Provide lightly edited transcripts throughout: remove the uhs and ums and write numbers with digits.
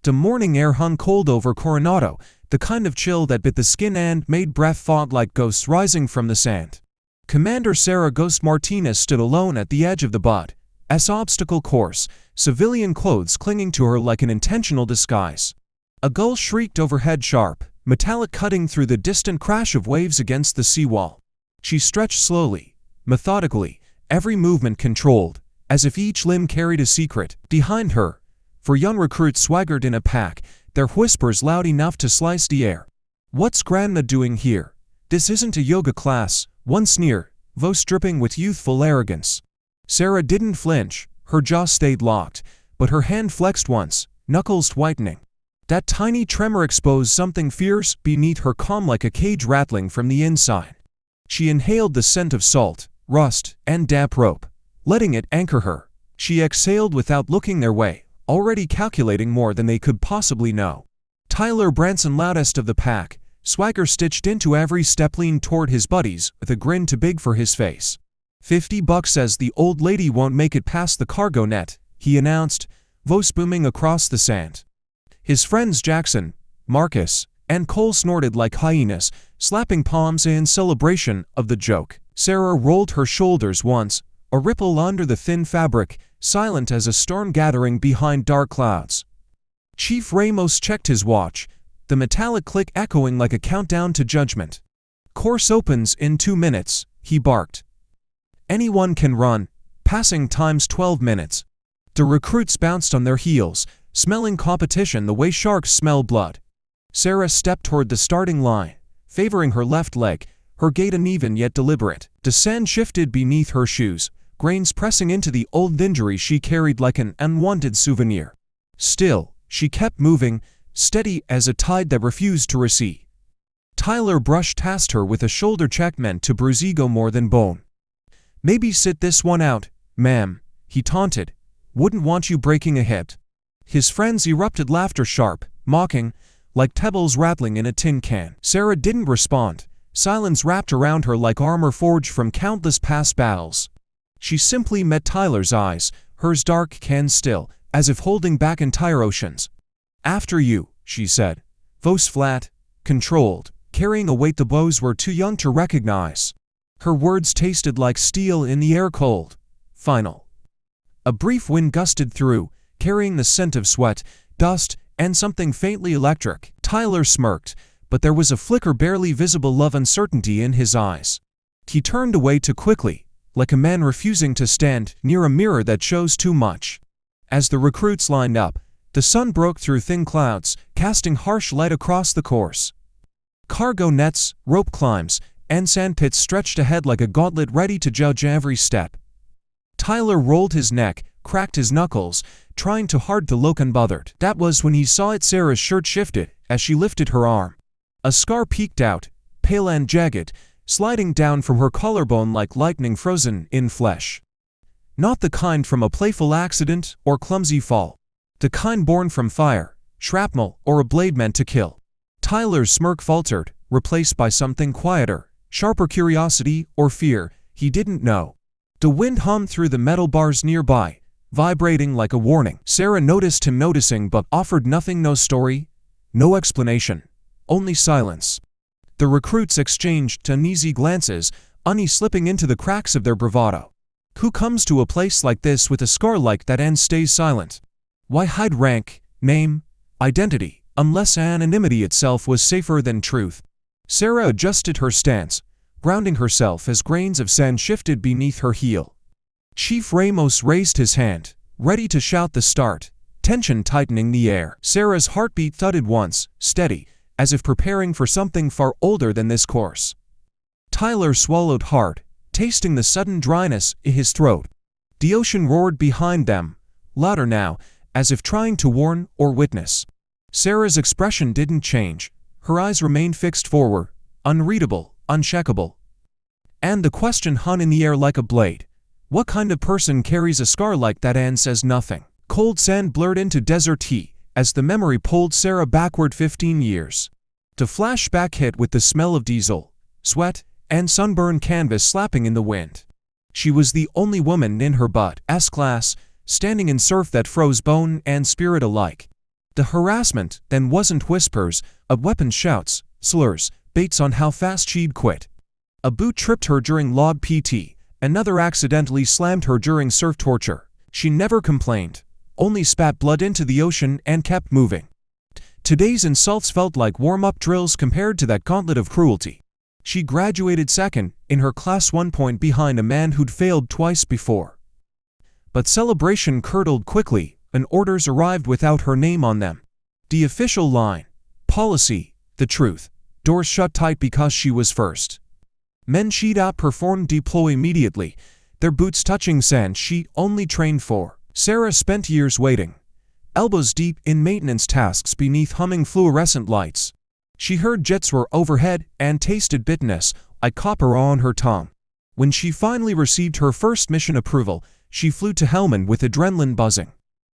The morning air hung cold over Coronado, the kind of chill that bit the skin and made breath fog like ghosts rising from the sand. Commander Sarah Ghost Martinez stood alone at the edge of the Bud's obstacle course, civilian clothes clinging to her like an intentional disguise. A gull shrieked overhead, sharp, metallic, cutting through the distant crash of waves against the seawall. She stretched slowly, methodically, every movement controlled, as if each limb carried a secret. Behind her, four young recruits swaggered in a pack, their whispers loud enough to slice the air. "What's Grandma doing here? This isn't a yoga class," one sneered, voice dripping with youthful arrogance. Sarah didn't flinch, her jaw stayed locked, but her hand flexed once, knuckles whitening. That tiny tremor exposed something fierce beneath her calm, like a cage rattling from the inside. She inhaled the scent of salt, rust, and damp rope, letting it anchor her. She exhaled without looking their way, already calculating more than they could possibly know. Tyler Branson, loudest of the pack, swagger stitched into every step, leaned toward his buddies with a grin too big for his face. $50 says the old lady won't make it past the cargo net, he announced, voice booming across the sand. His friends Jackson, Marcus, and Cole snorted like hyenas, slapping palms in celebration of the joke. Sarah rolled her shoulders once, a ripple under the thin fabric, silent as a storm gathering behind dark clouds. Chief Ramos checked his watch, the metallic click echoing like a countdown to judgment. "Course opens in 2 minutes, he barked. "Anyone can run. Passing time's 12 minutes. The recruits bounced on their heels, smelling competition the way sharks smell blood. Sarah stepped toward the starting line, favoring her left leg, her gait uneven yet deliberate. The sand shifted beneath her shoes, grains pressing into the old injury she carried like an unwanted souvenir. Still, she kept moving, steady as a tide that refused to recede. Tyler brushed past her with a shoulder check meant to bruise ego more than bone. "Maybe sit this one out, ma'am," he taunted. "Wouldn't want you breaking a hip." His friends erupted laughter, sharp, mocking, like pebbles rattling in a tin can. Sarah didn't respond. Silence wrapped around her like armor forged from countless past battles. She simply met Tyler's eyes, hers dark and still, as if holding back entire oceans. "After you," she said, voice flat, controlled, carrying a weight the boys were too young to recognize. Her words tasted like steel in the air, cold, final. A brief wind gusted through, carrying the scent of sweat, dust, and something faintly electric. Tyler smirked, but there was a flicker, barely visible, of uncertainty in his eyes. He turned away too quickly, like a man refusing to stand near a mirror that shows too much. As the recruits lined up, the sun broke through thin clouds, casting harsh light across the course. Cargo nets, rope climbs, and sandpits stretched ahead like a gauntlet, ready to judge every step. Tyler rolled his neck, cracked his knuckles, trying too hard to look unbothered. That was when he saw it. Sarah's shirt shifted as she lifted her arm. A scar peeked out, pale and jagged, sliding down from her collarbone like lightning frozen in flesh. Not the kind from a playful accident or clumsy fall. The kind born from fire, shrapnel, or a blade meant to kill. Tyler's smirk faltered, replaced by something quieter, sharper, curiosity or fear, he didn't know. The wind hummed through the metal bars nearby, vibrating like a warning. Sarah noticed him noticing but offered nothing, no story, no explanation, only silence. The recruits exchanged uneasy glances, uneasy slipping into the cracks of their bravado. Who comes to a place like this with a scar like that and stays silent? Why hide rank, name, identity, unless anonymity itself was safer than truth? Sarah adjusted her stance, grounding herself as grains of sand shifted beneath her heel. Chief Ramos raised his hand, ready to shout the start, tension tightening the air. Sarah's heartbeat thudded once, steady, as if preparing for something far older than this course. Tyler swallowed hard, tasting the sudden dryness in his throat. The ocean roared behind them, louder now, as if trying to warn or witness. Sarah's expression didn't change. Her eyes remained fixed forward, unreadable, uncheckable. And the question hung in the air like a blade. What kind of person carries a scar like that and says nothing? Cold sand blurred into desert heat as the memory pulled Sarah backward 15 years. The flashback hit with the smell of diesel, sweat, and sunburned canvas slapping in the wind. She was the only woman in her S class, standing in surf that froze bone and spirit alike. The harassment then wasn't whispers of weapon shouts, slurs, baits on how fast she'd quit. A boot tripped her during log PT, another accidentally slammed her during surf torture. She never complained, only spat blood into the ocean and kept moving. Today's insults felt like warm-up drills compared to that gauntlet of cruelty. She graduated second in her class, 1 point behind a man who'd failed twice before. But celebration curdled quickly, and orders arrived without her name on them. The official line, policy, the truth, doors shut tight because she was first. Men she'd outperformed deploy immediately, their boots touching sand she only trained for. Sarah spent years waiting, elbows deep in maintenance tasks beneath humming fluorescent lights. She heard jets roar overhead and tasted bitterness like copper on her tongue. When she finally received her first mission approval, she flew to Helmand with adrenaline buzzing.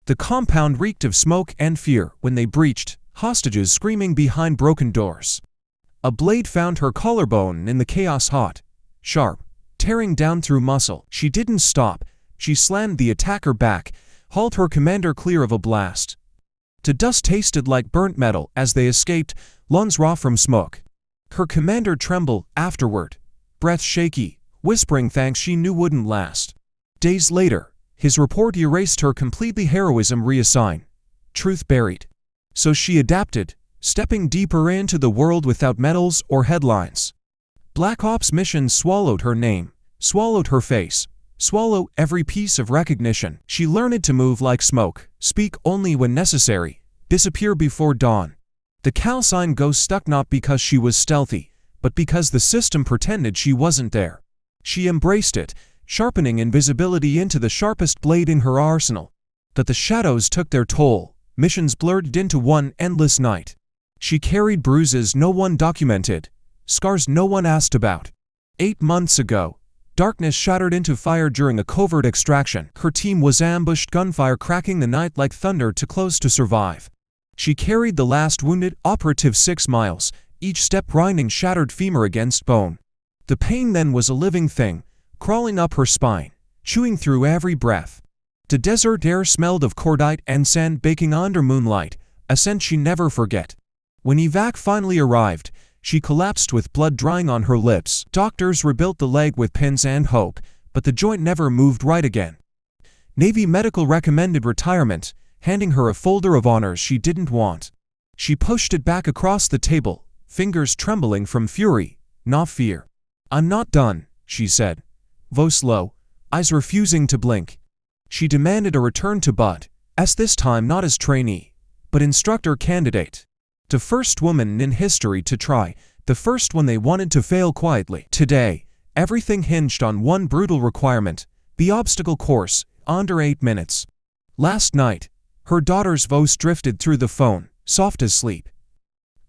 The compound reeked of smoke and fear when they breached, hostages screaming behind broken doors. A blade found her collarbone in the chaos, hot, sharp, tearing down through muscle. She didn't stop. She slammed the attacker back, hauled her commander clear of a blast. The dust tasted like burnt metal as they escaped, lungs raw from smoke. Her commander trembled afterward, breath shaky, whispering thanks she knew wouldn't last. Days later, his report erased her completely. Heroism reassigned, truth buried. So she adapted, stepping deeper into the world without medals or headlines. Black Ops missions swallowed her name, swallowed her face, swallow every piece of recognition. She learned to move like smoke, speak only when necessary, disappear before dawn. The calcine ghost stuck not because she was stealthy, but because the system pretended she wasn't there. She embraced it, sharpening invisibility into the sharpest blade in her arsenal. But the shadows took their toll, missions blurred into one endless night. She carried bruises no one documented, scars no one asked about. 8 months ago, darkness shattered into fire during a covert extraction. Her team was ambushed, gunfire cracking the night like thunder too close to survive. She carried the last wounded operative 6 miles, each step grinding shattered femur against bone. The pain then was a living thing, crawling up her spine, chewing through every breath. The desert air smelled of cordite and sand baking under moonlight, a scent she never forget. When evac finally arrived, she collapsed with blood drying on her lips. Doctors rebuilt the leg with pins and hope, but the joint never moved right again. Navy Medical recommended retirement, handing her a folder of honors she didn't want. She pushed it back across the table, fingers trembling from fury, not fear. "I'm not done," she said, voice low, eyes refusing to blink. She demanded a return to Bud, as this time not as trainee, but instructor candidate. The first woman in history to try, the first one they wanted to fail quietly. Today, everything hinged on one brutal requirement, the obstacle course, under 8 minutes. Last night, her daughter's voice drifted through the phone, soft as sleep.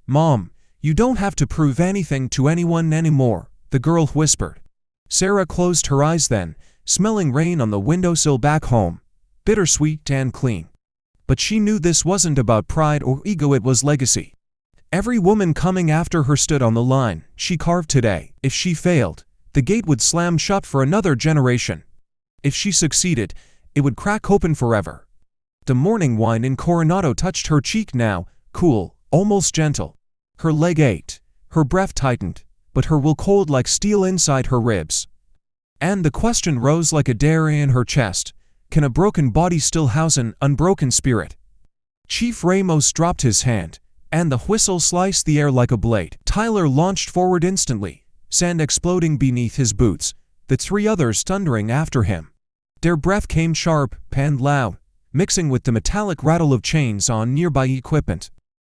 "Mom, you don't have to prove anything to anyone anymore," the girl whispered. Sarah closed her eyes then, smelling rain on the windowsill back home, bittersweet and clean. But she knew this wasn't about pride or ego, it was legacy. Every woman coming after her stood on the line she carved today. If she failed, the gate would slam shut for another generation. If she succeeded, it would crack open forever. The morning wine in Coronado touched her cheek now, cool, almost gentle. Her leg ached, her breath tightened, but her will cold like steel inside her ribs. And the question rose like a dare in her chest: can a broken body still house an unbroken spirit? Chief Ramos dropped his hand, and the whistle sliced the air like a blade. Tyler launched forward instantly, sand exploding beneath his boots, the 3 others thundering after him. Their breath came sharp and loud, mixing with the metallic rattle of chains on nearby equipment.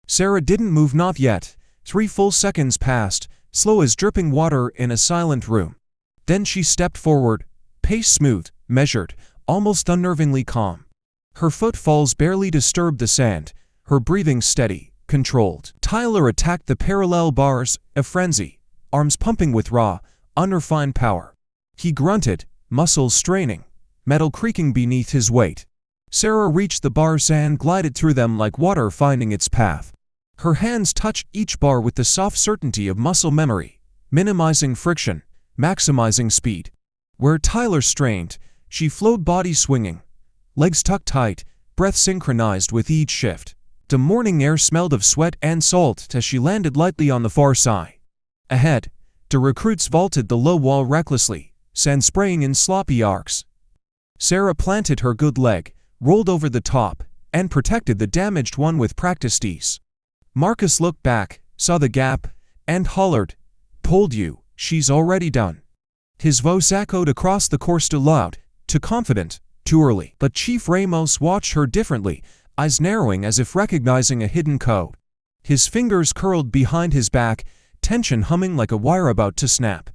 Sarah didn't move, not yet. 3 full seconds passed, slow as dripping water in a silent room. Then she stepped forward, pace smooth, measured, almost unnervingly calm. Her footfalls barely disturbed the sand, her breathing steady, controlled. Tyler attacked the parallel bars, a frenzy, arms pumping with raw, unrefined power. He grunted, muscles straining, metal creaking beneath his weight. Sarah reached the bars and glided through them like water finding its path. Her hands touched each bar with the soft certainty of muscle memory, minimizing friction, maximizing speed. Where Tyler strained, she flowed, body swinging, legs tucked tight, breath synchronized with each shift. The morning air smelled of sweat and salt as she landed lightly on the far side. Ahead, the recruits vaulted the low wall recklessly, sand spraying in sloppy arcs. Sarah planted her good leg, rolled over the top, and protected the damaged one with practiced ease. Marcus looked back, saw the gap, and hollered, "Told you, she's already done." His voice echoed across the course too loud, too confident, too early. But Chief Ramos watched her differently, eyes narrowing as if recognizing a hidden code. His fingers curled behind his back, tension humming like a wire about to snap.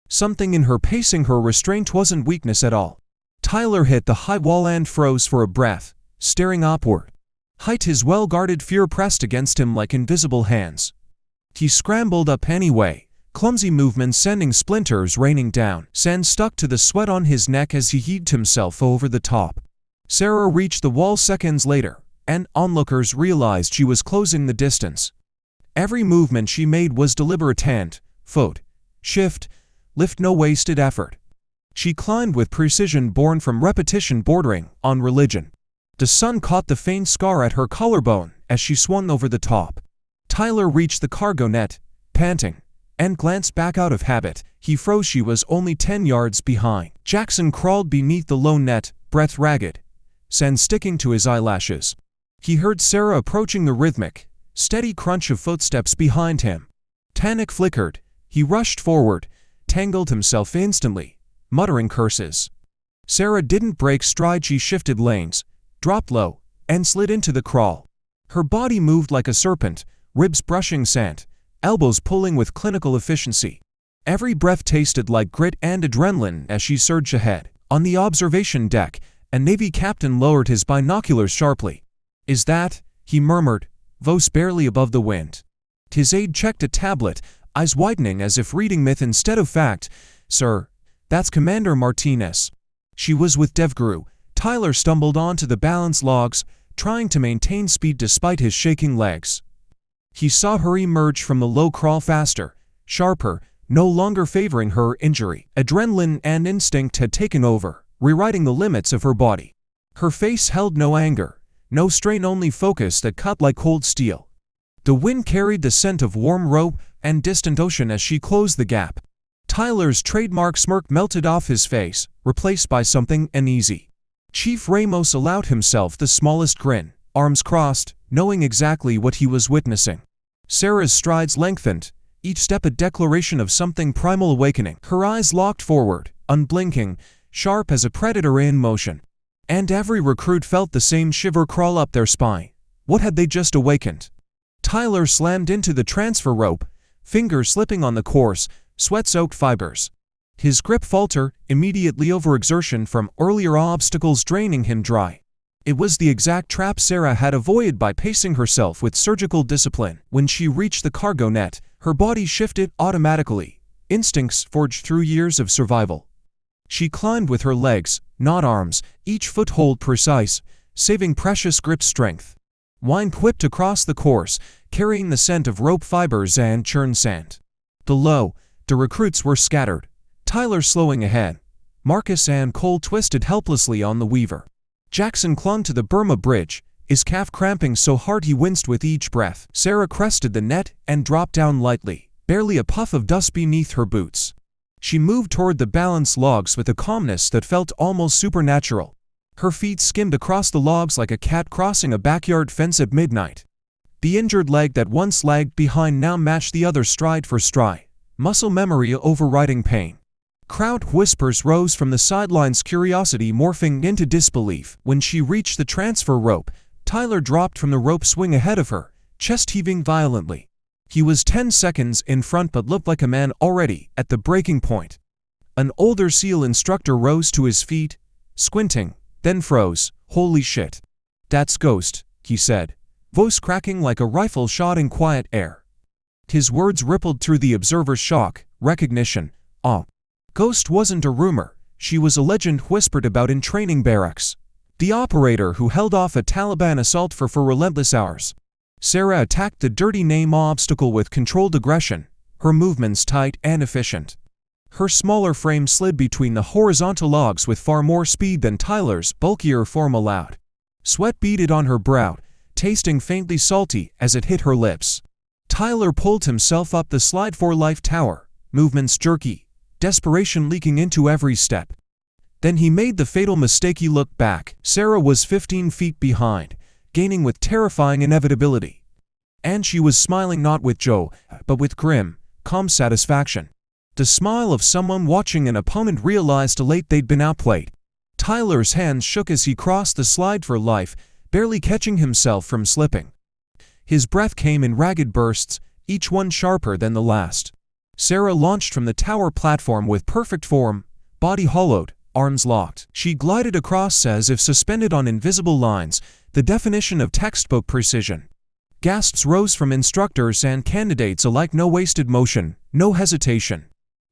Something in her pacing, her restraint, wasn't weakness at all. Tyler hit the high wall and froze for a breath, staring upward. Height, his well-guarded fear pressed against him like invisible hands. He scrambled up anyway, clumsy movements sending splinters raining down. Sand stuck to the sweat on his neck as he heaved himself over the top. Sarah reached the wall seconds later, and onlookers realized she was closing the distance. Every movement she made was deliberate: hand, foot, shift, lift, no wasted effort. She climbed with precision born from repetition bordering on religion. The sun caught the faint scar at her collarbone as she swung over the top. Tyler reached the cargo net, panting, and glanced back out of habit. He froze. She was only 10 yards behind. Jackson crawled beneath the low net, breath ragged, sand sticking to his eyelashes. He heard Sarah approaching, the rhythmic, steady crunch of footsteps behind him. Panic flickered. He rushed forward, tangled himself instantly, muttering curses. Sarah didn't break stride. She shifted lanes, dropped low, and slid into the crawl. Her body moved like a serpent, ribs brushing sand, elbows pulling with clinical efficiency. Every breath tasted like grit and adrenaline as she surged ahead. On the observation deck, a Navy captain lowered his binoculars sharply. "Is that?" he murmured, voice barely above the wind. His aide checked a tablet, eyes widening as if reading myth instead of fact. "Sir, that's Commander Martinez." She was with DevGru. Tyler stumbled onto the balance logs, trying to maintain speed despite his shaking legs. He saw her emerge from the low crawl, faster, sharper, no longer favoring her injury. Adrenaline and instinct had taken over, rewriting the limits of her body. Her face held no anger, no strain, only focus that cut like cold steel. The wind carried the scent of warm rope and distant ocean as she closed the gap. Tyler's trademark smirk melted off his face, replaced by something uneasy. Chief Ramos allowed himself the smallest grin, arms crossed, knowing exactly what he was witnessing. Sarah's strides lengthened, each step a declaration of something primal awakening. Her eyes locked forward, unblinking, sharp as a predator in motion. And every recruit felt the same shiver crawl up their spine. What had they just awakened? Tyler slammed into the transfer rope, fingers slipping on the coarse, sweat-soaked fibers. His grip faltered, immediately overexertion from earlier obstacles draining him dry. It was the exact trap Sarah had avoided by pacing herself with surgical discipline. When she reached the cargo net, her body shifted automatically, instincts forged through years of survival. She climbed with her legs, not arms, each foothold precise, saving precious grip strength. Wine whipped across the course, carrying the scent of rope fibers and churned sand. Below, the recruits were scattered, Tyler slowing ahead. Marcus and Cole twisted helplessly on the Weaver. Jackson clung to the Burma bridge, his calf cramping so hard he winced with each breath. Sarah crested the net and dropped down lightly, barely a puff of dust beneath her boots. She moved toward the balance logs with a calmness that felt almost supernatural. Her feet skimmed across the logs like a cat crossing a backyard fence at midnight. The injured leg that once lagged behind now matched the other stride for stride, muscle memory overriding pain. Crowd whispers rose from the sidelines, curiosity morphing into disbelief. When she reached the transfer rope, Tyler dropped from the rope swing ahead of her, chest heaving violently. He was 10 seconds in front but looked like a man already at the breaking point. An older SEAL instructor rose to his feet, squinting, then froze. "Holy shit. That's Ghost," he said, voice cracking like a rifle shot in quiet air. His words rippled through the observer's shock, recognition, awe. Ghost wasn't a rumor, she was a legend whispered about in training barracks. The operator who held off a Taliban assault for relentless hours. Sarah attacked the dirty name obstacle with controlled aggression, her movements tight and efficient. Her smaller frame slid between the horizontal logs with far more speed than Tyler's bulkier form allowed. Sweat beaded on her brow, tasting faintly salty as it hit her lips. Tyler pulled himself up the slide for life tower, movements jerky, desperation leaking into every step. Then he made the fatal mistake. He looked back. Sarah was 15 feet behind, gaining with terrifying inevitability. And she was smiling not with joy, but with grim, calm satisfaction. The smile of someone watching an opponent realize too late they'd been outplayed. Tyler's hands shook as he crossed the slide for life, barely catching himself from slipping. His breath came in ragged bursts, each one sharper than the last. Sarah launched from the tower platform with perfect form, body hollowed, arms locked. She glided across as if suspended on invisible lines, the definition of textbook precision. Gasps rose from instructors and candidates alike. No wasted motion, no hesitation.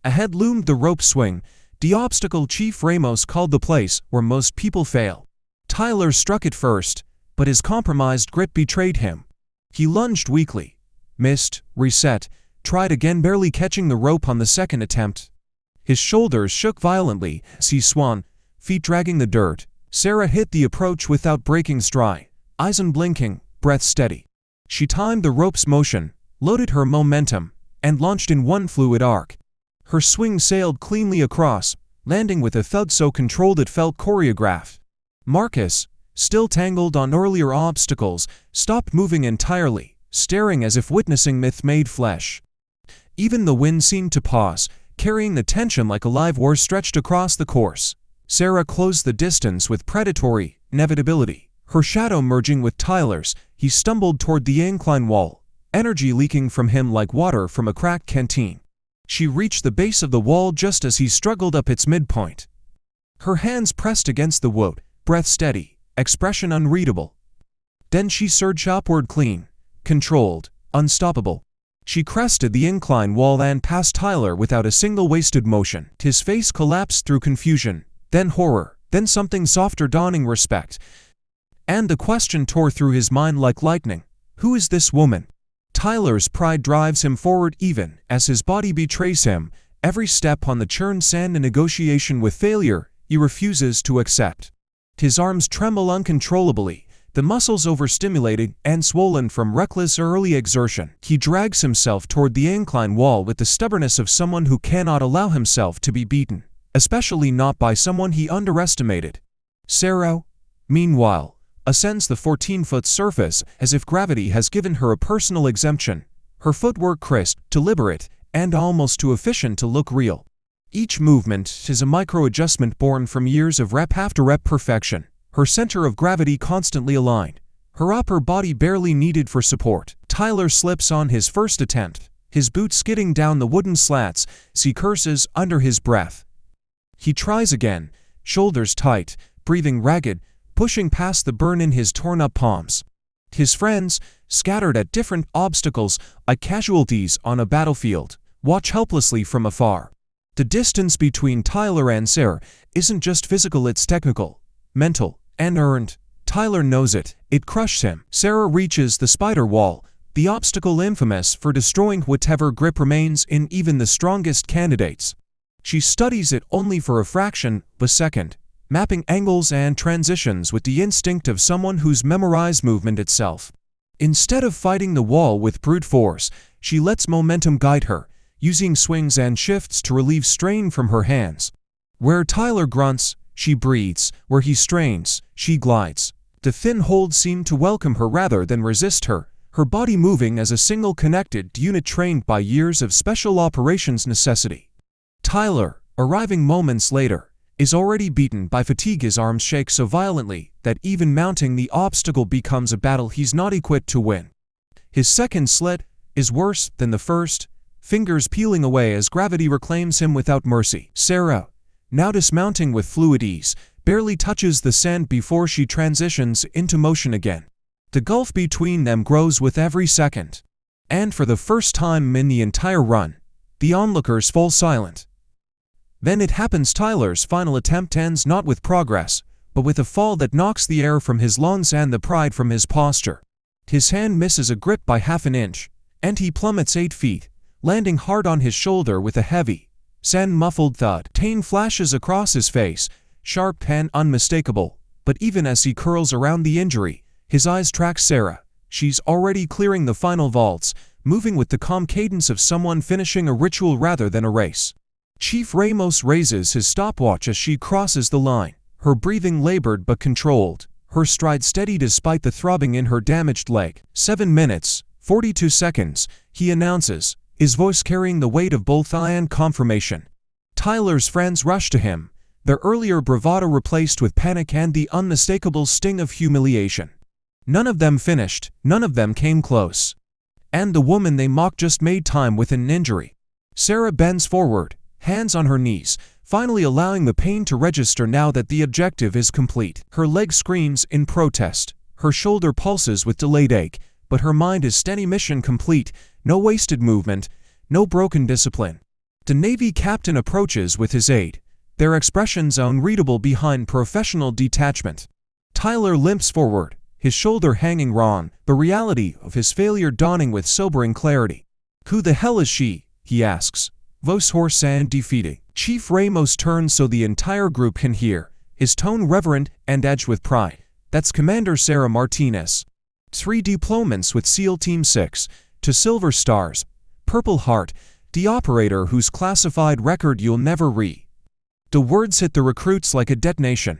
Ahead loomed the rope swing, the obstacle Chief Ramos called the place where most people fail. Tyler struck it first, but his compromised grip betrayed him. He lunged weakly, missed, reset, tried again, barely catching the rope on the second attempt. His shoulders shook violently as he swung, feet dragging the dirt. Sarah hit the approach without breaking stride, eyes unblinking, breath steady. She timed the rope's motion, loaded her momentum, and launched in one fluid arc. Her swing sailed cleanly across, landing with a thud so controlled it felt choreographed. Marcus, still tangled on earlier obstacles, stopped moving entirely, staring as if witnessing myth-made flesh. Even the wind seemed to pause, carrying the tension like a live war stretched across the course. Sarah closed the distance with predatory inevitability. Her shadow merging with Tyler's, he stumbled toward the incline wall, energy leaking from him like water from a cracked canteen. She reached the base of the wall just as he struggled up its midpoint. Her hands pressed against the wood, breath steady, expression unreadable. Then she surged upward, clean, controlled, unstoppable. She crested the incline wall and passed Tyler without a single wasted motion. His face collapsed through confusion, then horror, then something softer, dawning respect. And the question tore through his mind like lightning. Who is this woman? Tyler's pride drives him forward even as his body betrays him. Every step on the churned sand, a negotiation with failure he refuses to accept. His arms tremble uncontrollably, the muscles overstimulated and swollen from reckless early exertion. He drags himself toward the incline wall with the stubbornness of someone who cannot allow himself to be beaten, especially not by someone he underestimated. Sarah, meanwhile, ascends the 14-foot surface as if gravity has given her a personal exemption, her footwork crisp, deliberate, and almost too efficient to look real. Each movement is a micro-adjustment born from years of rep after rep perfection, her center of gravity constantly aligned, her upper body barely needed for support. Tyler slips on his first attempt, his boots skidding down the wooden slats as he curses under his breath. He tries again, shoulders tight, breathing ragged, pushing past the burn in his torn-up palms. His friends, scattered at different obstacles like casualties on a battlefield, watch helplessly from afar. The distance between Tyler and Sarah isn't just physical, it's technical, mental, and earned. Tyler knows it. It crushes him. Sarah reaches the spider wall, the obstacle infamous for destroying whatever grip remains in even the strongest candidates. She studies it only for a fraction of a second, mapping angles and transitions with the instinct of someone who's memorized movement itself. Instead of fighting the wall with brute force, she lets momentum guide her, using swings and shifts to relieve strain from her hands. Where Tyler grunts, she breathes. Where he strains, she glides. The thin holds seem to welcome her rather than resist her, her body moving as a single connected unit trained by years of special operations necessity. Tyler, arriving moments later, is already beaten by fatigue. His arms shake so violently that even mounting the obstacle becomes a battle he's not equipped to win. His second sled is worse than the first, fingers peeling away as gravity reclaims him without mercy. Sarah, now dismounting with fluid ease, barely touches the sand before she transitions into motion again. The gulf between them grows with every second. And for the first time in the entire run, the onlookers fall silent. Then it happens. Tyler's final attempt ends not with progress, but with a fall that knocks the air from his lungs and the pride from his posture. His hand misses a grip by half an inch, and he plummets 8 feet, landing hard on his shoulder with a heavy, sand-muffled thud. Pain flashes across his face, sharp and unmistakable, but even as he curls around the injury, His eyes track Sarah. She's already clearing the final vaults, moving with the calm cadence of someone finishing a ritual rather than a race. Chief Ramos raises his stopwatch as she crosses the line, her breathing labored but controlled, her stride steady despite the throbbing in her damaged leg. 7 minutes, 42 seconds, he announces, his voice carrying the weight of both awe and confirmation. Tyler's friends rush to him, their earlier bravado replaced with panic and the unmistakable sting of humiliation. None of them finished, none of them came close. And the woman they mocked just made time with an injury. Sarah bends forward, hands on her knees, finally allowing the pain to register now that the objective is complete. Her leg screams in protest, her shoulder pulses with delayed ache, but her mind is steady. Mission complete, no wasted movement, no broken discipline. The Navy captain approaches with his aide, their expressions unreadable behind professional detachment. Tyler limps forward, his shoulder hanging wrong, the reality of his failure dawning with sobering clarity. "Who the hell is she?" he asks, voice hoarse and defeating. Chief Ramos turns so the entire group can hear, his tone reverent and edged with pride. "That's Commander Sarah Martinez. 3 deployments with SEAL Team 6, to Silver Stars, Purple Heart, the operator whose classified record you'll never read." The words hit the recruits like a detonation.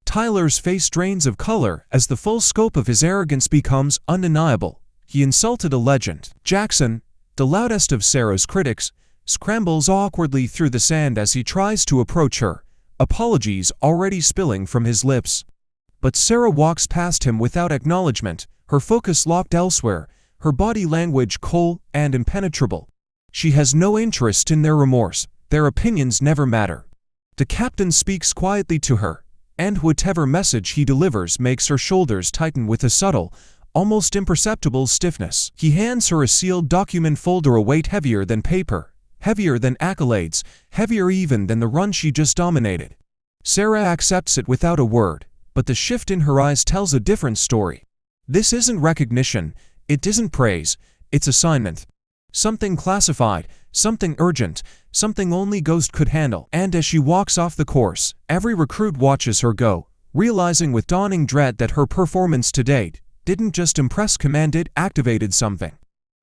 Tyler's face drains of color as the full scope of his arrogance becomes undeniable. He insulted a legend. Jackson, the loudest of Sarah's critics, scrambles awkwardly through the sand as he tries to approach her, apologies already spilling from his lips. But Sarah walks past him without acknowledgement, her focus locked elsewhere, her body language cold and impenetrable. She has no interest in their remorse, their opinions never matter. The captain speaks quietly to her, and whatever message he delivers makes her shoulders tighten with a subtle, almost imperceptible stiffness. He hands her a sealed document folder, a weight heavier than paper, heavier than accolades, heavier even than the run she just dominated. Sarah accepts it without a word, but the shift in her eyes tells a different story. This isn't recognition, it isn't praise, it's assignment. Something classified, something urgent, something only Ghost could handle. And as she walks off the course, every recruit watches her go, realizing with dawning dread that her performance to date didn't just impress command, it activated something.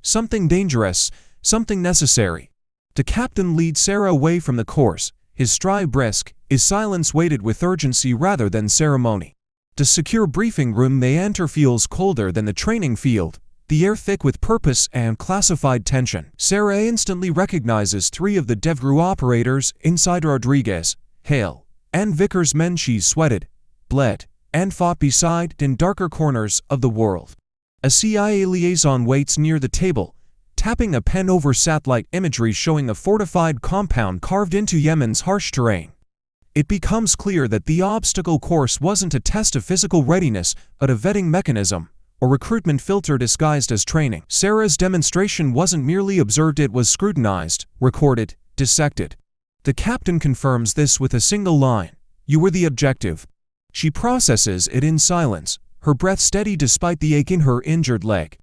Something dangerous, something necessary. The captain leads Sarah away from the course, his stride brisk, his silence weighted with urgency rather than ceremony. The secure briefing room they enter feels colder than the training field, the air thick with purpose and classified tension. Sarah instantly recognizes 3 of the DevGru operators inside Rodriguez, Hale, and Vickers' men. She's sweated, bled, and fought beside in darker corners of the world. A CIA liaison waits near the table, tapping a pen over satellite imagery showing a fortified compound carved into Yemen's harsh terrain. It becomes clear that the obstacle course wasn't a test of physical readiness, but a vetting mechanism, a recruitment filter disguised as training. Sarah's demonstration wasn't merely observed, it was scrutinized, recorded, dissected. The captain confirms this with a single line: "You were the objective." She processes it in silence, her breath steady despite the ache in her injured leg.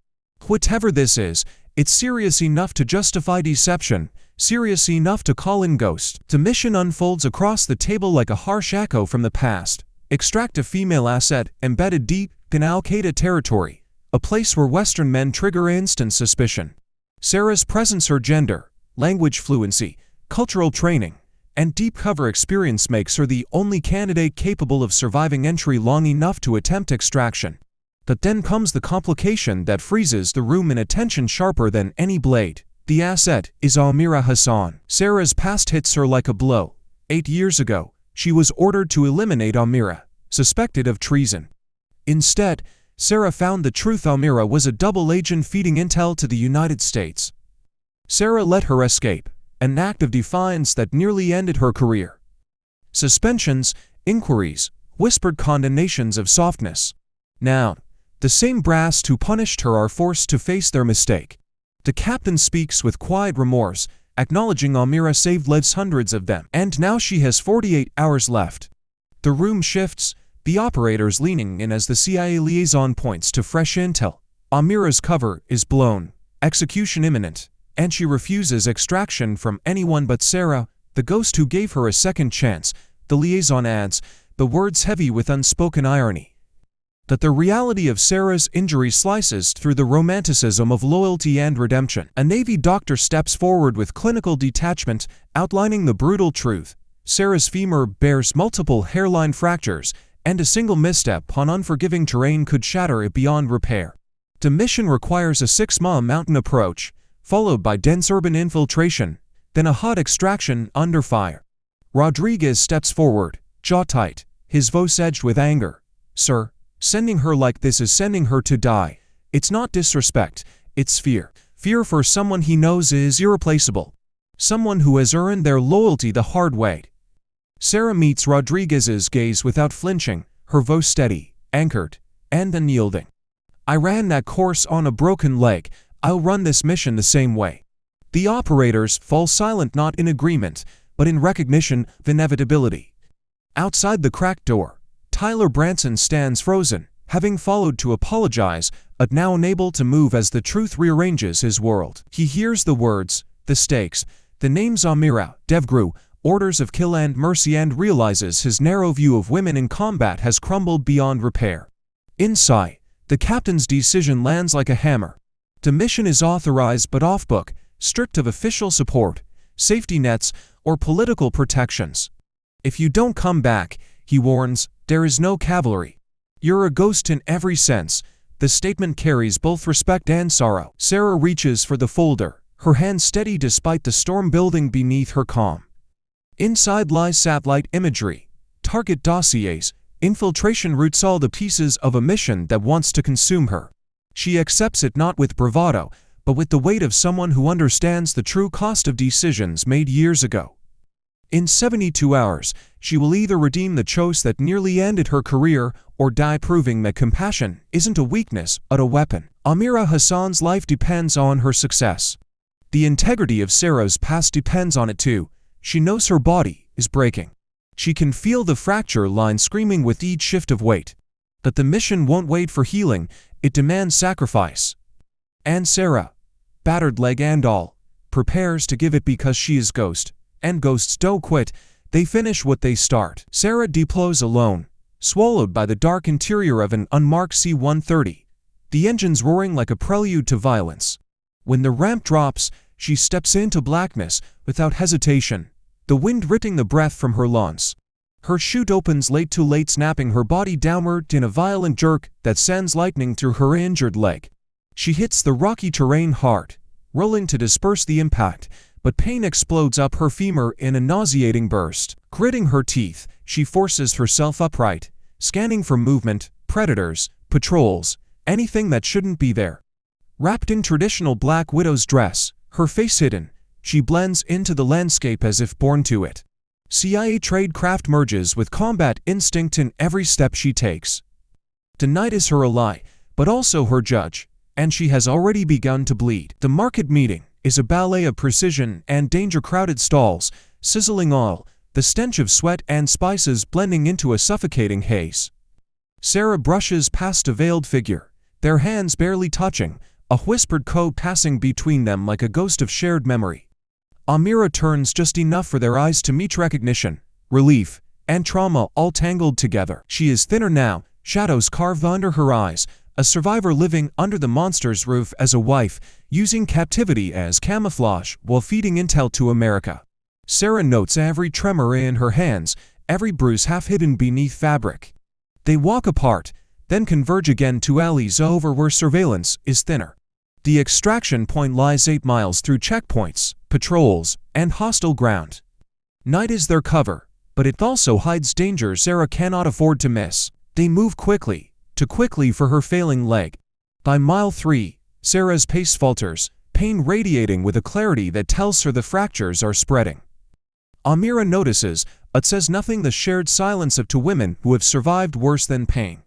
Whatever this is, it's serious enough to justify deception, serious enough to call in Ghost. The mission unfolds across the table like a harsh echo from the past. Extract a female asset embedded deep in Al-Qaeda territory, a place where Western men trigger instant suspicion. Sarah's presence, her gender, language fluency, cultural training, and deep cover experience makes her the only candidate capable of surviving entry long enough to attempt extraction. But then comes the complication that freezes the room in a tension sharper than any blade. The asset is Amira Hassan. Sarah's past hits her like a blow. 8 years ago, she was ordered to eliminate Amira, suspected of treason. Instead, Sarah found the truth: Amira was a double agent feeding intel to the United States. Sarah let her escape, an act of defiance that nearly ended her career. Suspensions, inquiries, whispered condemnations of softness. Now, the same brass who punished her are forced to face their mistake. The captain speaks with quiet remorse, acknowledging Amira saved lives, hundreds of them, and now she has 48 hours left. The room shifts, the operators leaning in as the CIA liaison points to fresh intel. Amira's cover is blown, execution imminent, and she refuses extraction from anyone but Sarah, the Ghost who gave her a second chance. The liaison adds, the words heavy with unspoken irony. That the reality of Sarah's injury slices through the romanticism of loyalty and redemption. A Navy doctor steps forward with clinical detachment, outlining the brutal truth. Sarah's femur bears multiple hairline fractures, and a single misstep on unforgiving terrain could shatter it beyond repair. The mission requires a 6-mile mountain approach, followed by dense urban infiltration, then a hot extraction under fire. Rodriguez steps forward, jaw tight, his voice edged with anger. "Sir, sending her like this is sending her to die. It's not disrespect, it's fear. Fear for someone he knows is irreplaceable. Someone who has earned their loyalty the hard way." Sarah meets Rodriguez's gaze without flinching, her voice steady, anchored, and unyielding. "I ran that course on a broken leg. I'll run this mission the same way." The operators fall silent, not in agreement, but in recognition of inevitability. Outside the cracked door, Tyler Branson stands frozen, having followed to apologize, but now unable to move as the truth rearranges his world. He hears the words, the stakes, the names Amira, Devgru, orders of kill and mercy, and realizes his narrow view of women in combat has crumbled beyond repair. Inside, the captain's decision lands like a hammer. The mission is authorized but off-book, stripped of official support, safety nets, or political protections. "If you don't come back," he warns, "there is no cavalry. You're a ghost in every sense." The statement carries both respect and sorrow. Sarah reaches for the folder, her hand steady despite the storm building beneath her calm. Inside lies satellite imagery, target dossiers, infiltration routes, all the pieces of a mission that wants to consume her. She accepts it not with bravado, but with the weight of someone who understands the true cost of decisions made years ago. In 72 hours, she will either redeem the choice that nearly ended her career or die proving that compassion isn't a weakness but a weapon. Amira Hassan's life depends on her success. The integrity of Sarah's past depends on it too. She knows her body is breaking. She can feel the fracture line screaming with each shift of weight. But the mission won't wait for healing, it demands sacrifice. And Sarah, battered leg and all, prepares to give it because she is ghost. And ghosts don't quit, they finish what they start. Sarah deploys alone, swallowed by the dark interior of an unmarked C-130, the engines roaring like a prelude to violence. When the ramp drops, she steps into blackness without hesitation, the wind ripping the breath from her lungs. Her chute opens late, too late, snapping her body downward in a violent jerk that sends lightning through her injured leg. She hits the rocky terrain hard, rolling to disperse the impact, but pain explodes up her femur in a nauseating burst. Gritting her teeth, she forces herself upright, scanning for movement, predators, patrols, anything that shouldn't be there. Wrapped in traditional black widow's dress, her face hidden, she blends into the landscape as if born to it. CIA tradecraft merges with combat instinct in every step she takes. The night is her ally, but also her judge, and she has already begun to bleed. The market meeting is a ballet of precision and danger, crowded stalls, sizzling oil, the stench of sweat and spices blending into a suffocating haze. Sarah brushes past a veiled figure, their hands barely touching, a whispered code passing between them like a ghost of shared memory. Amira turns just enough for their eyes to meet, recognition, relief, and trauma all tangled together. She is thinner now, shadows carved under her eyes, a survivor living under the monster's roof as a wife, using captivity as camouflage while feeding intel to America. Sarah notes every tremor in her hands, every bruise half hidden beneath fabric. They walk apart, then converge again to alleys over where surveillance is thinner. The extraction point lies 8 miles through checkpoints, patrols, and hostile ground. Night is their cover, but it also hides danger Sarah cannot afford to miss. They move quickly, too quickly for her failing leg. By mile 3, Sarah's pace falters, pain radiating with a clarity that tells her the fractures are spreading. Amira notices, but says nothing, the shared silence of two women who have survived worse than pain.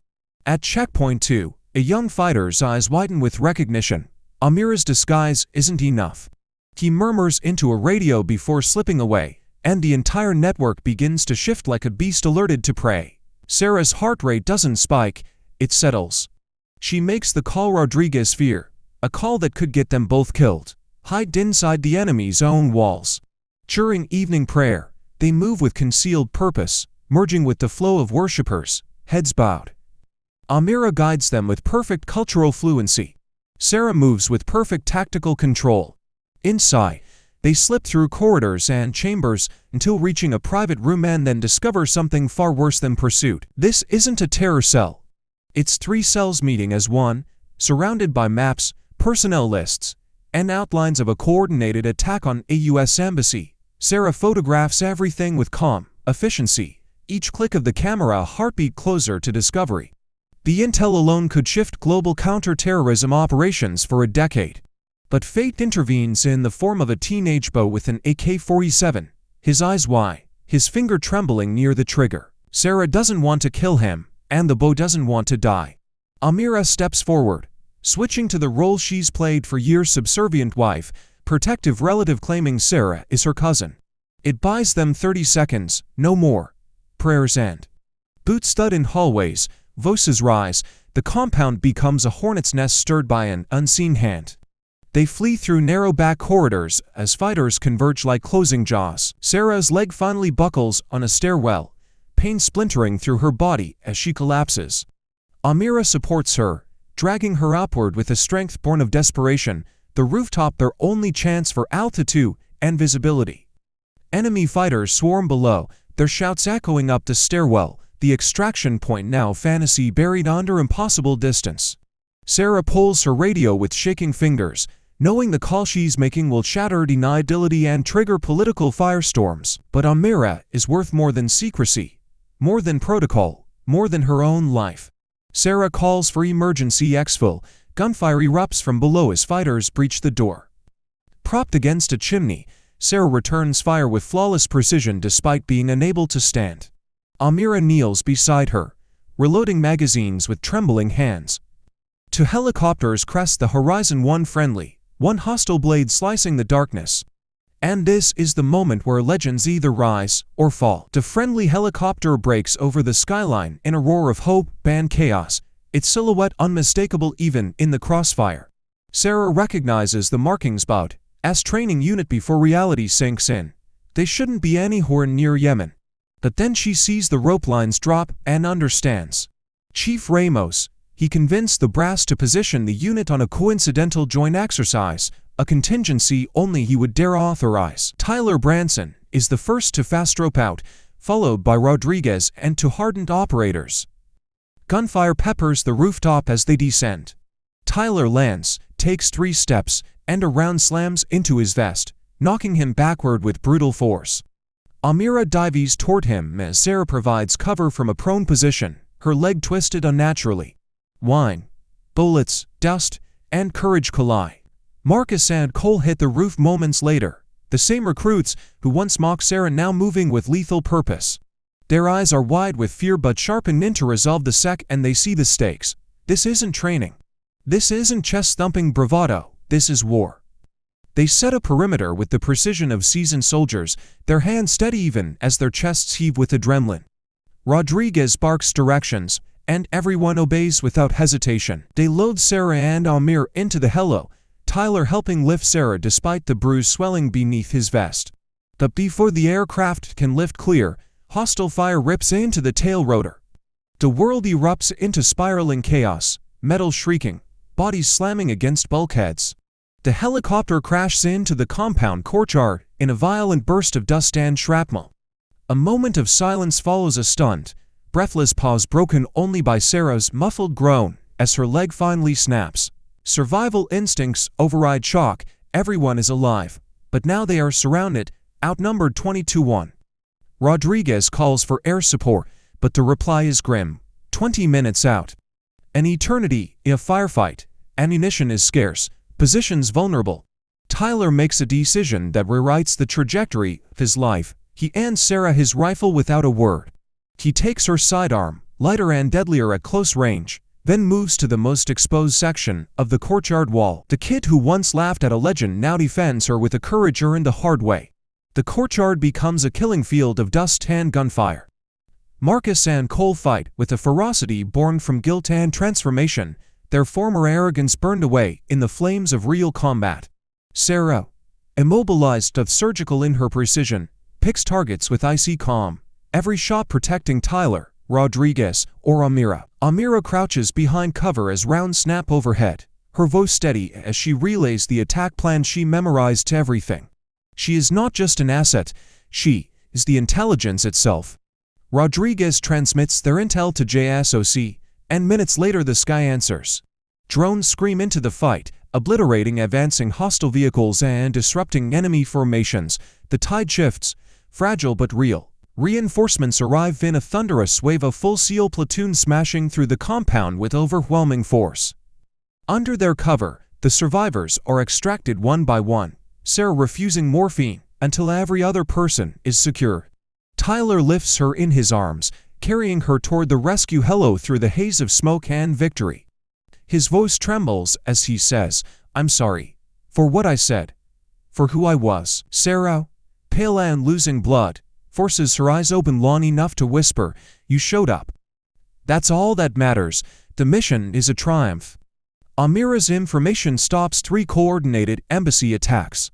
At checkpoint 2, a young fighter's eyes widen with recognition. Amira's disguise isn't enough. He murmurs into a radio before slipping away, and the entire network begins to shift like a beast alerted to prey. Sarah's heart rate doesn't spike, it settles. She makes the call Rodriguez fear, a call that could get them both killed, hide inside the enemy's own walls. During evening prayer, they move with concealed purpose, merging with the flow of worshippers, heads bowed. Amira guides them with perfect cultural fluency. Sarah moves with perfect tactical control. Inside, they slip through corridors and chambers until reaching a private room and then discover something far worse than pursuit. This isn't a terror cell. It's 3 cells meeting as one, surrounded by maps, personnel lists, and outlines of a coordinated attack on a U.S. embassy. Sarah photographs everything with calm efficiency, each click of the camera a heartbeat closer to discovery. The intel alone could shift global counter-terrorism operations for a decade. But fate intervenes in the form of a teenage boy with an AK-47, his eyes wide, his finger trembling near the trigger. Sarah doesn't want to kill him, and the boy doesn't want to die. Amira steps forward, switching to the role she's played for years: subservient wife, protective relative claiming Sarah is her cousin. It buys them 30 seconds, no more. Prayers end. Boots thud in hallways, voices rise, the compound becomes a hornet's nest stirred by an unseen hand. They flee through narrow back corridors as fighters converge like closing jaws. Sarah's leg finally buckles on a stairwell, pain splintering through her body as she collapses. Amira supports her, dragging her upward with a strength born of desperation, the rooftop their only chance for altitude and visibility. Enemy fighters swarm below, their shouts echoing up the stairwell, the extraction point now fantasy buried under impossible distance. Sarah pulls her radio with shaking fingers, knowing the call she's making will shatter deniability and trigger political firestorms. But Amira is worth more than secrecy, more than protocol, more than her own life. Sarah calls for emergency exfil. Gunfire erupts from below as fighters breach the door. Propped against a chimney, Sarah returns fire with flawless precision despite being unable to stand. Amira kneels beside her, reloading magazines with trembling hands. Two helicopters crest the horizon, one friendly, one hostile blade slicing the darkness. And this is the moment where legends either rise or fall. The friendly helicopter breaks over the skyline in a roar of hope and chaos, its silhouette unmistakable even in the crossfire. Sarah recognizes the markings about as training unit before reality sinks in. They shouldn't be anywhere near Yemen. But then she sees the rope lines drop and understands. Chief Ramos, he convinced the brass to position the unit on a coincidental joint exercise, a contingency only he would dare authorize. Tyler Branson is the first to fast rope out, followed by Rodriguez and two hardened operators. Gunfire peppers the rooftop as they descend. Tyler lands, takes 3 steps, and a round slams into his vest, knocking him backward with brutal force. Amira dives toward him as Sarah provides cover from a prone position, her leg twisted unnaturally. Wine, bullets, dust, and courage collide. Marcus and Cole hit the roof moments later, the same recruits who once mocked Sarah now moving with lethal purpose. Their eyes are wide with fear but sharpened into resolve the second they see the stakes. This isn't training. This isn't chest-thumping bravado, this is war. They set a perimeter with the precision of seasoned soldiers, their hands steady even as their chests heave with adrenaline. Rodriguez barks directions, and everyone obeys without hesitation. They load Sarah and Amir into the helo, Tyler helping lift Sarah despite the bruise swelling beneath his vest. But before the aircraft can lift clear, hostile fire rips into the tail rotor. The world erupts into spiraling chaos, metal shrieking, bodies slamming against bulkheads. The helicopter crashes into the compound courtyard in a violent burst of dust and shrapnel. A moment of silence follows a stunned, breathless pause broken only by Sarah's muffled groan as her leg finally snaps. Survival instincts override shock, everyone is alive, but now they are surrounded, outnumbered 20-1. Rodriguez calls for air support, but the reply is grim. 20 minutes out. An eternity in a firefight. Ammunition is scarce, positions vulnerable. Tyler makes a decision that rewrites the trajectory of his life. He hands Sarah his rifle without a word. He takes her sidearm, lighter and deadlier at close range, then moves to the most exposed section of the courtyard wall. The kid who once laughed at a legend now defends her with a courage earned the hard way. The courtyard becomes a killing field of dust and gunfire. Marcus and Cole fight with a ferocity born from guilt and transformation, their former arrogance burned away in the flames of real combat. Sarah, immobilized but surgical in her precision, picks targets with icy calm, every shot protecting Tyler, Rodriguez, or Amira. Amira crouches behind cover as rounds snap overhead, her voice steady as she relays the attack plan she memorized to everything. She is not just an asset, she is the intelligence itself. Rodriguez transmits their intel to JSOC, and minutes later the sky answers. Drones scream into the fight, obliterating advancing hostile vehicles and disrupting enemy formations. The tide shifts, fragile but real. Reinforcements arrive in a thunderous wave of full SEAL platoons smashing through the compound with overwhelming force. Under their cover, the survivors are extracted one by one, Sarah refusing morphine until every other person is secure. Tyler lifts her in his arms, carrying her toward the rescue helo through the haze of smoke and victory. His voice trembles as he says, "I'm sorry. For what I said. For who I was." Sarah, pale and losing blood, forces her eyes open long enough to whisper, "You showed up. That's all that matters. The mission is a triumph." Amira's information stops 3 coordinated embassy attacks.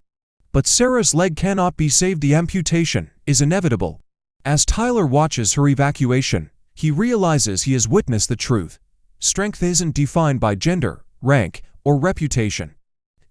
But Sarah's leg cannot be saved. The amputation is inevitable. As Tyler watches her evacuation, he realizes he has witnessed the truth. Strength isn't defined by gender, rank, or reputation.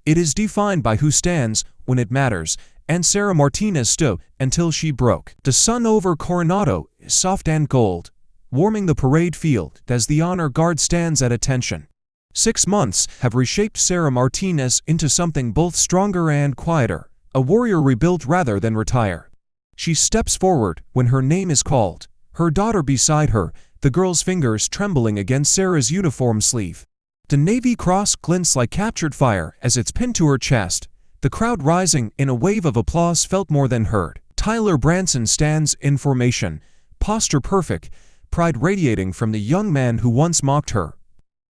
It is defined by who stands when it matters, and Sarah Martinez stood until she broke. The sun over Coronado is soft and gold, warming the parade field as the honor guard stands at attention. 6 months have reshaped Sarah Martinez into something both stronger and quieter, a warrior rebuilt rather than retire. She steps forward when her name is called, her daughter beside her, the girl's fingers trembling against Sarah's uniform sleeve. The Navy Cross glints like captured fire as it's pinned to her chest. The crowd rising in a wave of applause felt more than heard. Tyler Branson stands in formation, posture perfect, pride radiating from the young man who once mocked her.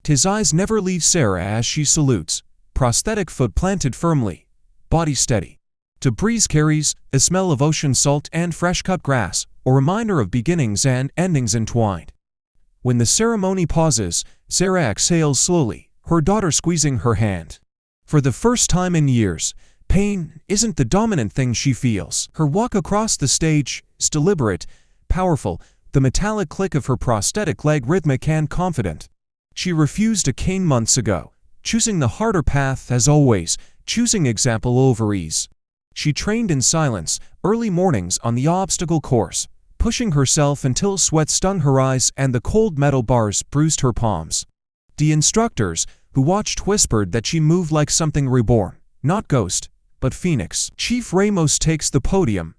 His eyes never leave Sarah as she salutes, prosthetic foot planted firmly, body steady. The breeze carries a smell of ocean salt and fresh-cut grass, a reminder of beginnings and endings entwined. When the ceremony pauses, Sarah exhales slowly, her daughter squeezing her hand. For the first time in years, pain isn't the dominant thing she feels. Her walk across the stage is deliberate, powerful, the metallic click of her prosthetic leg rhythmic and confident. She refused a cane months ago, choosing the harder path as always, choosing example over ease. She trained in silence, early mornings on the obstacle course, pushing herself until sweat stung her eyes and the cold metal bars bruised her palms. The instructors, who watched, whispered that she moved like something reborn, not ghost, but phoenix. Chief Ramos takes the podium,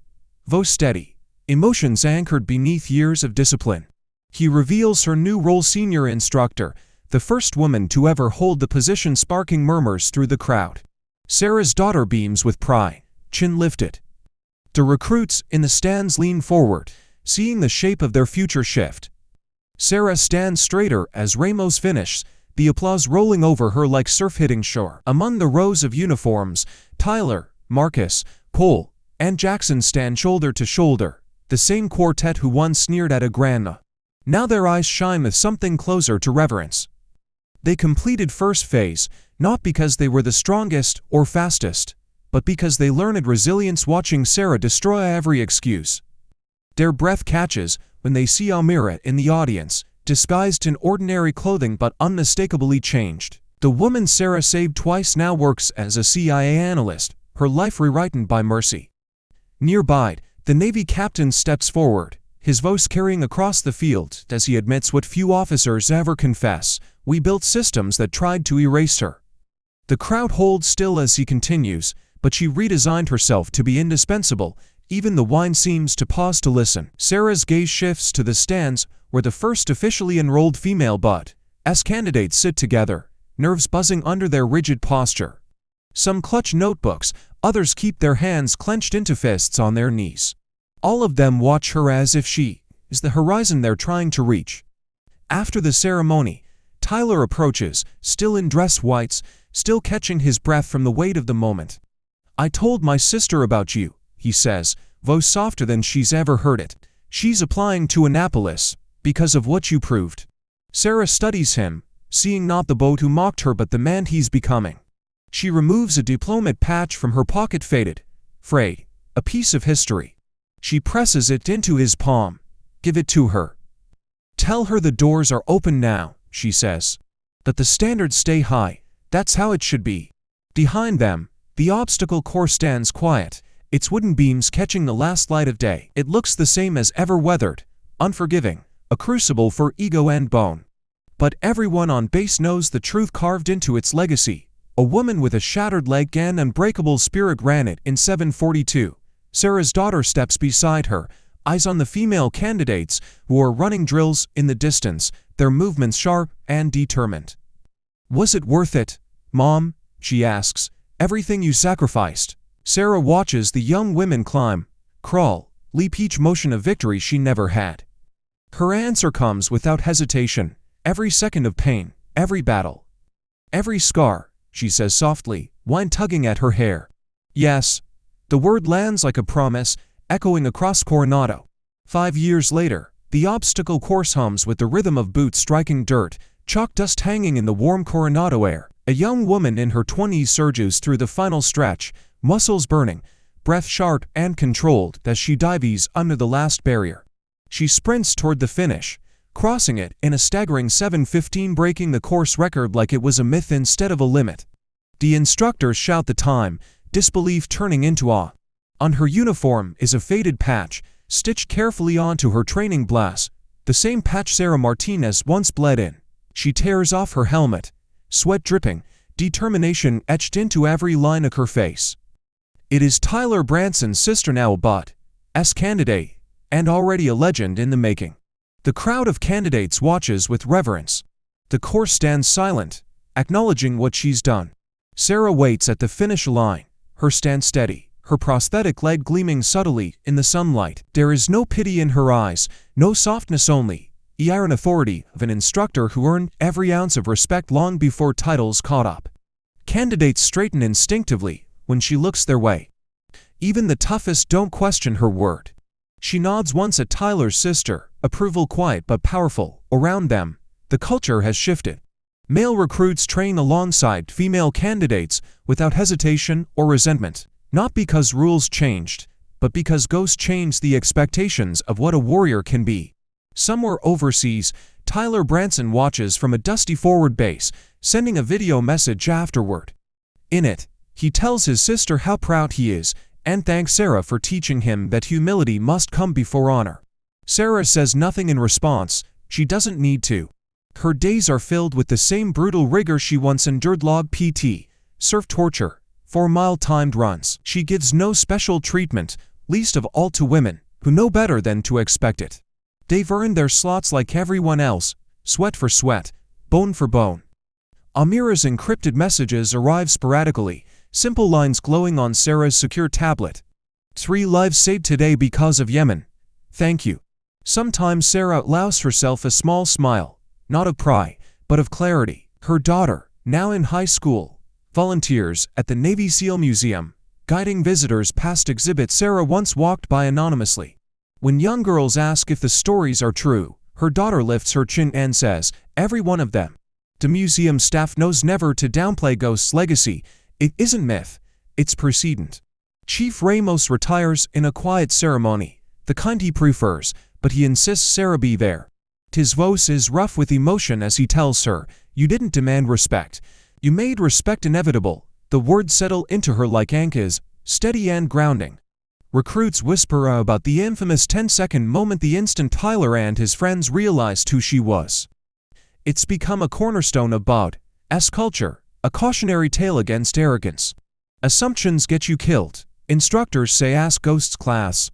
voice steady, emotions anchored beneath years of discipline. He reveals her new role, senior instructor, the first woman to ever hold the position, sparking murmurs through the crowd. Sarah's daughter beams with pride, chin lifted. The recruits in the stands lean forward, seeing the shape of their future shift. Sarah stands straighter as Ramos finishes, the applause rolling over her like surf hitting shore. Among the rows of uniforms, Tyler, Marcus, Cole, and Jackson stand shoulder to shoulder, the same quartet who once sneered at Agrana. Now their eyes shine with something closer to reverence. They completed first phase, not because they were the strongest or fastest, but because they learned resilience watching Sarah destroy every excuse. Their breath catches when they see Amira in the audience, disguised in ordinary clothing but unmistakably changed. The woman Sarah saved twice now works as a CIA analyst, her life rewritten by mercy. Nearby, the Navy captain steps forward, his voice carrying across the field as he admits what few officers ever confess: we built systems that tried to erase her. The crowd holds still as he continues, but she redesigned herself to be indispensable. Even the wine seems to pause to listen. Sarah's gaze shifts to the stands where the first officially enrolled female BUD/S candidates sit together, nerves buzzing under their rigid posture. Some clutch notebooks, others keep their hands clenched into fists on their knees. All of them watch her as if she is the horizon they're trying to reach. After the ceremony, Tyler approaches, still in dress whites, still catching his breath from the weight of the moment. "I told my sister about you," he says, voice softer than she's ever heard it. "She's applying to Annapolis because of what you proved." Sarah studies him, seeing not the boat who mocked her but the man he's becoming. She removes a diplomat patch from her pocket, faded, frayed, a piece of history. She presses it into his palm. "Give it to her." Tell her the doors are open now, she says. That the standards stay high, that's how it should be. Behind them, the obstacle course stands quiet, its wooden beams catching the last light of day. It looks the same as ever, weathered, unforgiving, a crucible for ego and bone. But everyone on base knows the truth carved into its legacy. A woman with a shattered leg and unbreakable spirit ran it in 742. Sarah's daughter steps beside her, eyes on the female candidates who are running drills in the distance, their movements sharp and determined. Was it worth it, Mom? She asks. Everything you sacrificed. Sarah watches the young women climb, crawl, leap, each motion of victory she never had. Her answer comes without hesitation. Every second of pain, every battle, every scar, she says softly, while tugging at her hair. Yes. The word lands like a promise, echoing across Coronado. 5 years later, the obstacle course hums with the rhythm of boots striking dirt, chalk dust hanging in the warm Coronado air. A young woman in her 20s surges through the final stretch, muscles burning, breath sharp and controlled as she dives under the last barrier. She sprints toward the finish, crossing it in a staggering 7:15, breaking the course record like it was a myth instead of a limit. The instructors shout the time, disbelief turning into awe. On her uniform is a faded patch, stitched carefully onto her training blouse, the same patch Sarah Martinez once bled in. She tears off her helmet, sweat dripping, determination etched into every line of her face. It is Tyler Branson's sister, now a but.s candidate, and already a legend in the making. The crowd of candidates watches with reverence. The course stands silent, acknowledging what she's done. Sarah waits at the finish line, her stance steady, her prosthetic leg gleaming subtly in the sunlight. There is no pity in her eyes, no softness, only the iron authority of an instructor who earned every ounce of respect long before titles caught up. Candidates straighten instinctively when she looks their way. Even the toughest don't question her word. She nods once at Tyler's sister, approval quiet but powerful. Around them, the culture has shifted. Male recruits train alongside female candidates without hesitation or resentment, not because rules changed, but because ghosts changed the expectations of what a warrior can be. Somewhere overseas, Tyler Branson watches from a dusty forward base, sending a video message afterward. In it, he tells his sister how proud he is and thanks Sarah for teaching him that humility must come before honor. Sarah says nothing in response. She doesn't need to. Her days are filled with the same brutal rigor she once endured: log PT, surf torture, 4-mile timed runs. She gives no special treatment, least of all to women, who know better than to expect it. They've earned their slots like everyone else, sweat for sweat, bone for bone. Amira's encrypted messages arrive sporadically, simple lines glowing on Sarah's secure tablet. 3 lives saved today because of Yemen. Thank you. Sometimes Sarah allows herself a small smile, not of pride, but of clarity. Her daughter, now in high school, volunteers at the Navy SEAL Museum, guiding visitors past exhibits Sarah once walked by anonymously. When young girls ask if the stories are true, her daughter lifts her chin and says, every one of them. The museum staff knows never to downplay Ghost's legacy. It isn't myth, it's precedent. Chief Ramos retires in a quiet ceremony, the kind he prefers, but he insists Sarah be there. His voice is rough with emotion as he tells her, you didn't demand respect. You made respect inevitable. The words settle into her like anchors, steady and grounding. Recruits whisper about the infamous 10-second moment, the instant Tyler and his friends realized who she was. It's become a cornerstone of Bod.s culture, a cautionary tale against arrogance. Assumptions get you killed, instructors say, ask Ghost's class.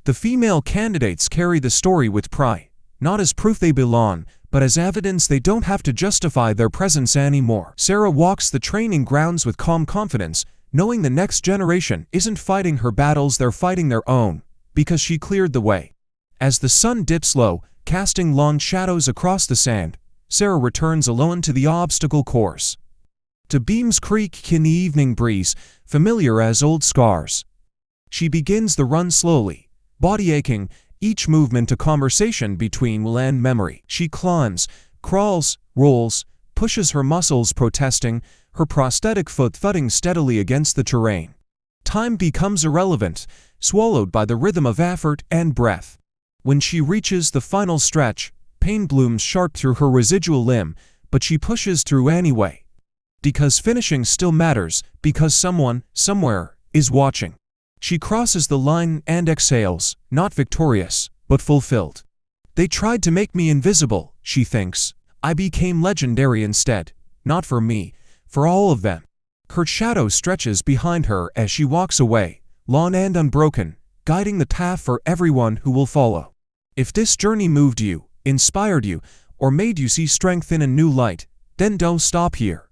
The female candidates carry the story with pride, not as proof they belong, but as evidence they don't have to justify their presence anymore. Sarah walks the training grounds with calm confidence, knowing the next generation isn't fighting her battles, they're fighting their own, because she cleared the way. As the sun dips low, casting long shadows across the sand, Sarah returns alone to the obstacle course. The beams creak in the evening breeze, familiar as old scars. She begins the run slowly, body aching, each movement a conversation between will and memory. She climbs, crawls, rolls, pushes her muscles protesting, her prosthetic foot thudding steadily against the terrain. Time becomes irrelevant, swallowed by the rhythm of effort and breath. When she reaches the final stretch, Pain blooms sharp through her residual limb, but she pushes through anyway. Because finishing still matters, because someone, somewhere, is watching. She crosses the line and exhales, not victorious, but fulfilled. They tried to make me invisible, she thinks. I became legendary instead. Not for me, for all of them. Her shadow stretches behind her as she walks away, long and unbroken, guiding the path for everyone who will follow. If this journey moved you, inspired you, or made you see strength in a new light, then don't stop here.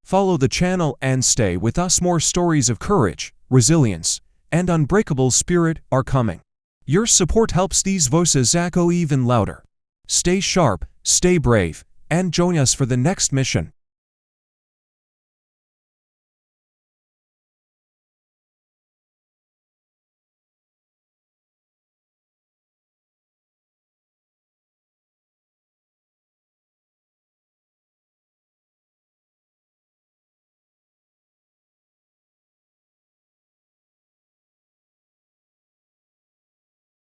Follow the channel and stay with us. More stories of courage, resilience, and unbreakable spirit are coming. Your support helps these voices echo even louder. Stay sharp, stay brave, and join us for the next mission.